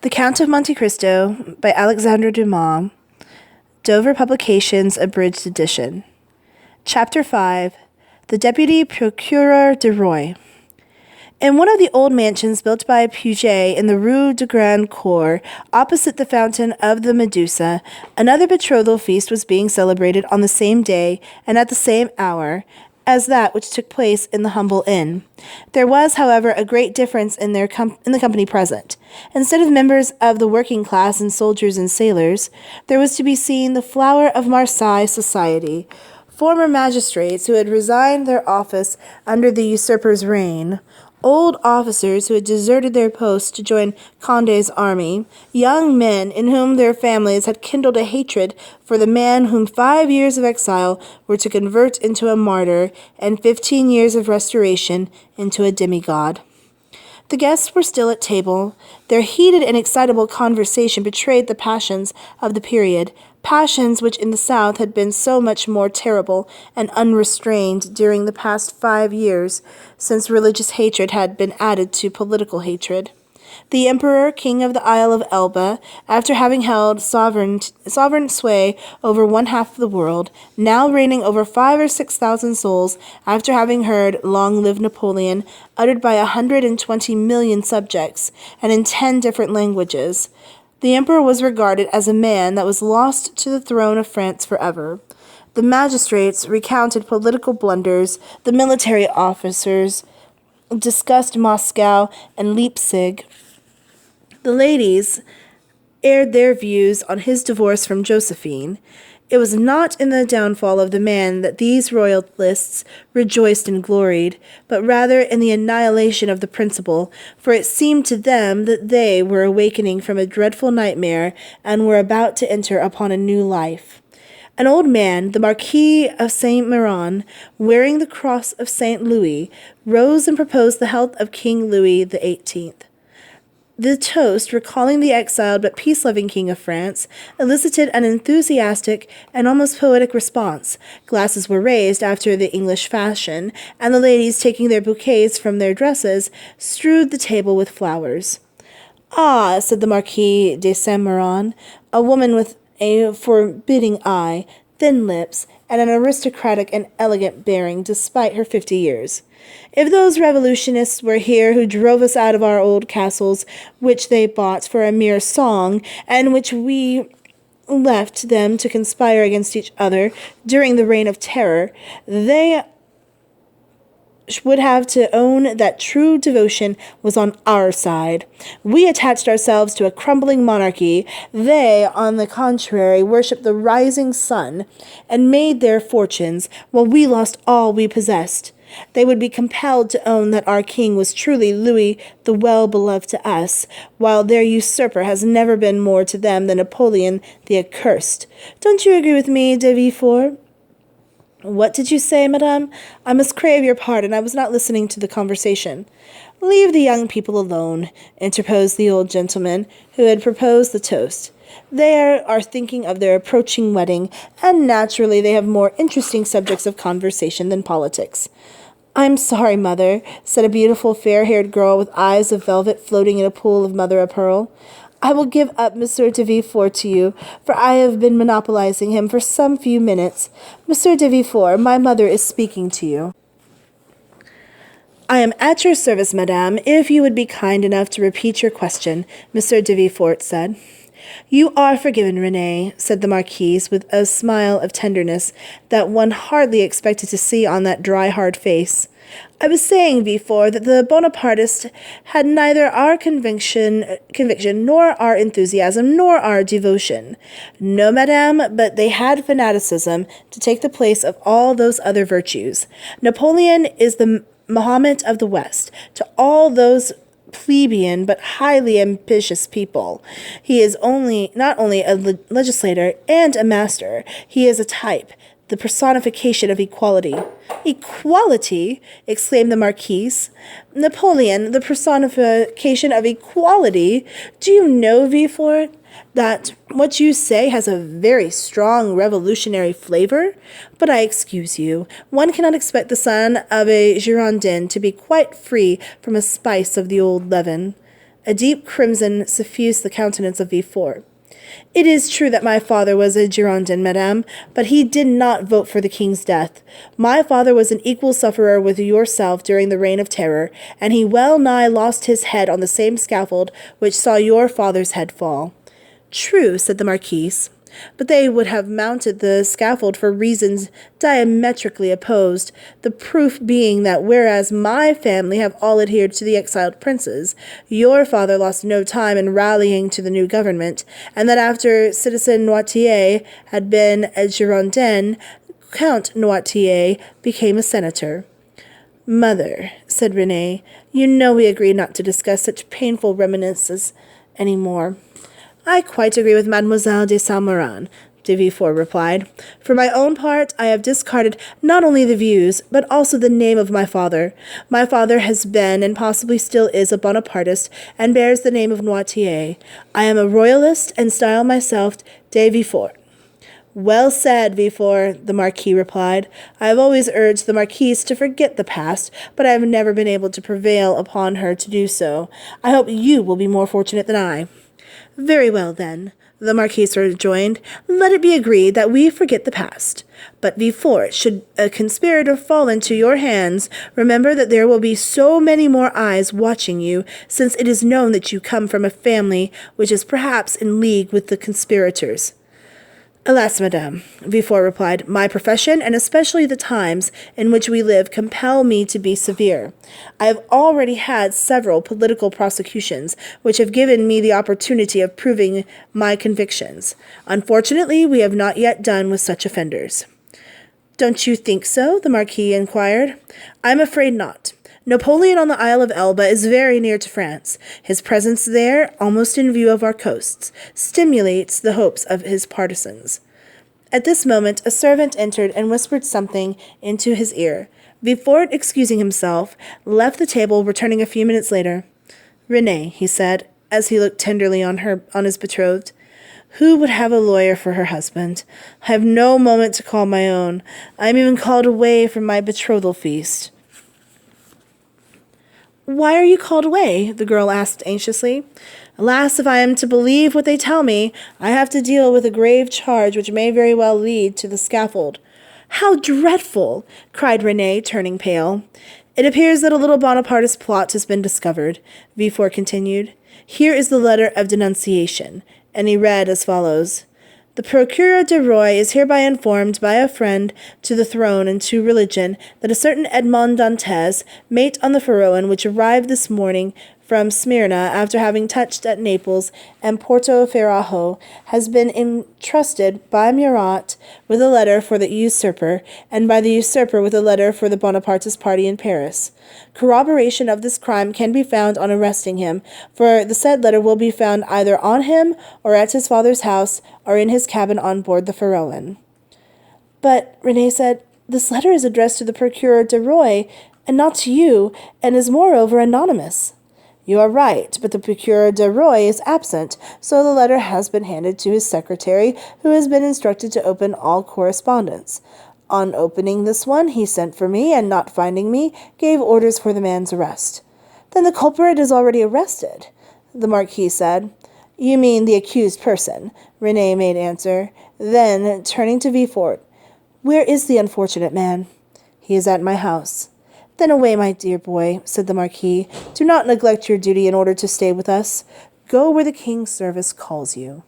The Count of Monte Cristo by Alexandre Dumas, Dover Publications, Abridged Edition. Chapter 5. The Deputy Procureur de Roi. In one of the old mansions built by Puget in the Rue de Grand Cour, opposite the Fountain of the Medusa, another betrothal feast was being celebrated on the same day and at the same hour as that which took place in the humble inn. There was, however, a great difference in the company present. Instead of members of the working class and soldiers and sailors, there was to be seen the flower of Marseille society, former magistrates who had resigned their office under the usurper's reign, old officers who had deserted their posts to join Condé's army, young men in whom their families had kindled a hatred for the man whom 5 years of exile were to convert into a martyr, and 15 years of restoration into a demigod. The guests were still at table. Their heated and excitable conversation betrayed the passions of the period, passions which in the South had been so much more terrible and unrestrained during the past 5 years, since religious hatred had been added to political hatred. The Emperor, King of the Isle of Elba, after having held sovereign sway over one half of the world, now reigning over 5,000 or 6,000 souls, after having heard "Long live Napoleon" uttered by 120 million subjects, and in 10 different languages, the Emperor was regarded as a man that was lost to the throne of France forever. The magistrates recounted political blunders, the military officers discussed Moscow and Leipzig. The ladies aired their views on his divorce from Josephine. It was not in the downfall of the man that these royalists rejoiced and gloried, but rather in the annihilation of the principle, for it seemed to them that they were awakening from a dreadful nightmare and were about to enter upon a new life. An old man, the Marquis of Saint-Méran, wearing the cross of St. Louis, rose and proposed the health of King Louis XVIII. The toast, recalling the exiled but peace-loving King of France, elicited an enthusiastic and almost poetic response. Glasses were raised after the English fashion, and the ladies, taking their bouquets from their dresses, strewed the table with flowers. "Ah," said the Marquis de Saint-Méran, a woman with a forbidding eye, thin lips, and an aristocratic and elegant bearing despite her 50 years. "If those revolutionists were here who drove us out of our old castles, which they bought for a mere song, and which we left them to conspire against each other during the reign of terror, they would have to own that true devotion was on our side. We attached ourselves to a crumbling monarchy. They, on the contrary, worshipped the rising sun and made their fortunes, while we lost all we possessed. They would be compelled to own that our king was truly Louis the well-beloved to us, while their usurper has never been more to them than Napoleon the accursed. Don't you agree with me, de Villefort?" "What did you say, madame? I must crave your pardon. I was not listening to the conversation." "Leave the young people alone," interposed the old gentleman who had proposed the toast. "They are thinking of their approaching wedding, and naturally they have more interesting subjects of conversation than politics." "I'm sorry, mother," said a beautiful fair-haired girl with eyes of velvet floating in a pool of mother-of-pearl. "I will give up Monsieur de Villefort to you, for I have been monopolizing him for some few minutes. Monsieur de Villefort, my mother is speaking to you." "I am at your service, madame, if you would be kind enough to repeat your question," Monsieur de Villefort said. "You are forgiven, Renée," said the Marquise, with a smile of tenderness that one hardly expected to see on that dry, hard face. "I was saying before that the Bonapartists had neither our conviction, nor our enthusiasm, nor our devotion. No, madame, but they had fanaticism to take the place of all those other virtues. Napoleon is the Mahomet of the West to all those plebeian but highly ambitious people. He is not only a legislator and a master, he is a type, the personification of equality." "Equality!" exclaimed the Marquise. "Napoleon, the personification of equality! Do you know, Villefort, that what you say has a very strong revolutionary flavor? But I excuse you. One cannot expect the son of a Girondin to be quite free from a spice of the old leaven." A deep crimson suffused the countenance of Villefort. "It is true that my father was a Girondin, madame, but he did not vote for the king's death. My father was an equal sufferer with yourself during the Reign of Terror, and he well nigh lost his head on the same scaffold which saw your father's head fall." "True," said the Marquise, "but they would have mounted the scaffold for reasons diametrically opposed, the proof being that whereas my family have all adhered to the exiled princes, your father lost no time in rallying to the new government, and that after Citizen Noirtier had been a Girondin, Count Noirtier became a senator." "Mother," said Renée, "you know we agreed not to discuss such painful reminiscences any more." "I quite agree with Mademoiselle de Saint-Méran," de Villefort replied. "For my own part, I have discarded not only the views, but also the name of my father. My father has been, and possibly still is, a Bonapartist, and bears the name of Noirtier. I am a royalist, and style myself de Villefort." "Well said, Villefort," the Marquis replied. "I have always urged the Marquise to forget the past, but I have never been able to prevail upon her to do so. I hope you will be more fortunate than I." "Very well, then," the Marquise rejoined, "let it be agreed that we forget the past. But Villefort, should a conspirator fall into your hands, remember that there will be so many more eyes watching you, since it is known that you come from a family which is perhaps in league with the conspirators." "Alas, madame," Villefort replied, "my profession, and especially the times in which we live, compel me to be severe. I have already had several political prosecutions, which have given me the opportunity of proving my convictions. Unfortunately, we have not yet done with such offenders." "Don't you think so?" the Marquis inquired. "I am afraid not. Napoleon on the Isle of Elba is very near to France. His presence there, almost in view of our coasts, stimulates the hopes of his partisans." At this moment a servant entered and whispered something into his ear. Villefort, excusing himself, left the table, returning a few minutes later. "Renée," he said, as he looked tenderly on his betrothed, "who would have a lawyer for her husband? I have no moment to call my own. I am even called away from my betrothal feast." "Why are you called away?" the girl asked anxiously. "Alas, if I am to believe what they tell me, I have to deal with a grave charge which may very well lead to the scaffold." "How dreadful!" cried Renée, turning pale. "It appears that a little Bonapartist plot has been discovered," Villefort continued. "Here is the letter of denunciation," and he read as follows. "The Procureur de Roy is hereby informed by a friend to the throne and to religion that a certain Edmond Dantès, mate on the Pharaon, which arrived this morning from Smyrna after having touched at Naples and Porto Ferrajo, has been entrusted by Murat with a letter for the usurper, and by the usurper with a letter for the Bonapartist party in Paris. Corroboration of this crime can be found on arresting him, for the said letter will be found either on him or at his father's house or in his cabin on board the Pharaon." "But," Renée said, "this letter is addressed to the Procureur de Roy, and not to you, and is moreover anonymous." "You are right, but the Procureur de Roy is absent, so the letter has been handed to his secretary, who has been instructed to open all correspondence. On opening this one, he sent for me, and not finding me, gave orders for the man's arrest." "Then the culprit is already arrested," the Marquis said. "You mean the accused person," Renée made answer. Then, turning to Villefort, "Where is the unfortunate man?" "He is at my house." "Then away, my dear boy," said the Marquis. "Do not neglect your duty in order to stay with us. Go where the king's service calls you."